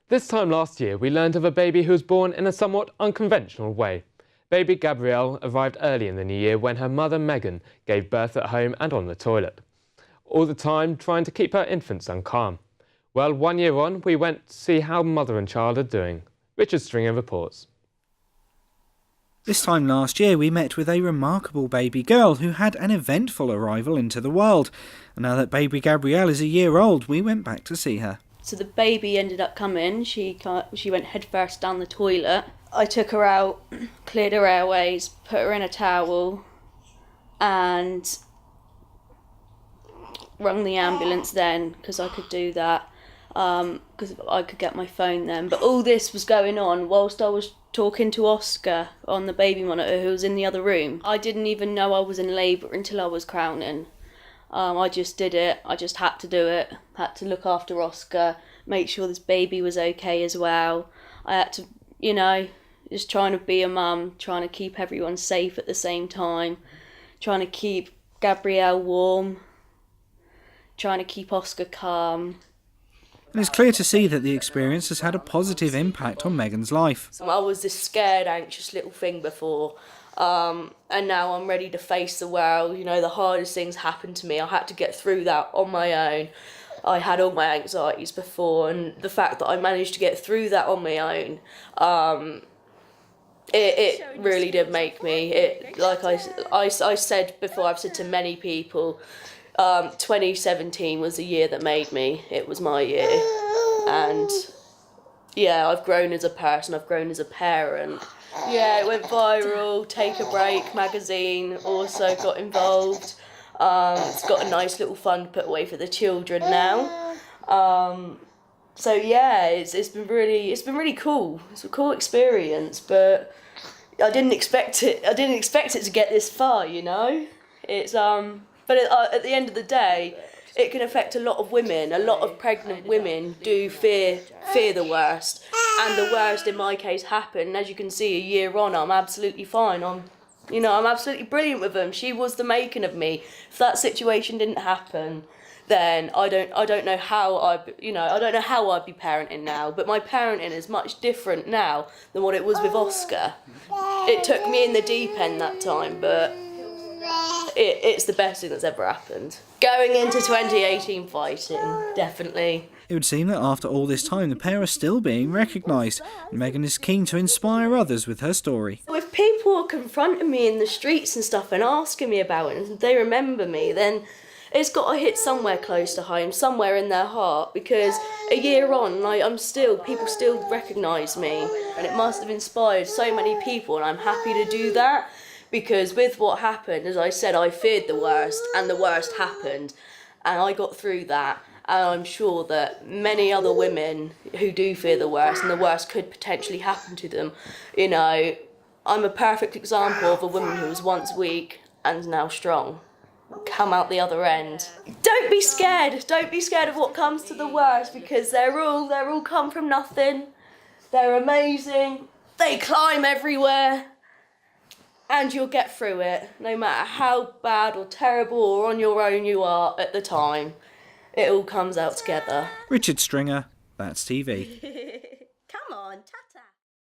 This time last year, we learned of a baby who was born in a somewhat unconventional way. Baby Gabrielle arrived early in the new year when her mother Megan gave birth at home and on the toilet, all the time trying to keep her infant son calm. Well, 1 year on, we went to see how mother and child are doing. Richard Stringer reports. This time last year we met with a remarkable baby girl who had an eventful arrival into the world. And now that baby Gabrielle is a year old, we went back to see her. So the baby ended up coming, she went headfirst down the toilet. I took her out, cleared her airways, put her in a towel and rung the ambulance then, because I could do that, because I could get my phone then. But all this was going on whilst I was talking to Oscar on the baby monitor, who was in the other room. I didn't even know I was in labour until I was crowning. I just did it. I just had to do it. Had to look after Oscar, make sure this baby was okay as well. I had to, just trying to be a mum, trying to keep everyone safe at the same time, trying to keep Gabrielle warm, trying to keep Oscar calm. And it's clear to see that the experience has had a positive impact on Megan's life. I was this scared, anxious little thing before, and now I'm ready to face the world. The hardest things happened to me. I had to get through that on my own. I had all my anxieties before, and the fact that I managed to get through that on my own, it really did make me. Like I said before, I've said to many people, 2017 was the year that made me. It was my year, and yeah, I've grown as a person, I've grown as a parent. Yeah, it went viral. Take a Break magazine also got involved. It's got a nice little fund put away for the children now. So yeah, it's been really cool. It's a cool experience, but I didn't expect it to get this far. It's but at the end of the day, it can affect a lot of women. A lot of pregnant women do fear the worst, and the worst in my case happened. As you can see, a year on, I'm absolutely fine. I'm absolutely brilliant with them. She was the making of me. If that situation didn't happen, then I don't know how I'd be parenting now. But my parenting is much different now than what it was with Oscar. It took me in the deep end that time, but it's the best thing that's ever happened. Going into 2018 fighting, definitely. It would seem that after all this time, the pair are still being recognised, and Megan is keen to inspire others with her story. If people are confronting me in the streets and stuff and asking me about it, and they remember me, then it's got to hit somewhere close to home, somewhere in their heart, because a year on, people still recognise me, and it must have inspired so many people, and I'm happy to do that. Because with what happened, as I said, I feared the worst, and the worst happened, and I got through that. And I'm sure that many other women who do fear the worst, and the worst could potentially happen to them, I'm a perfect example of a woman who was once weak and is now strong. Come out the other end. Don't be scared. Don't be scared of what comes to the worst, because they're all come from nothing. They're amazing. They climb everywhere. And you'll get through it, no matter how bad or terrible or on your own you are at the time. It all comes out together. Richard Stringer, That's TV. Come on, tap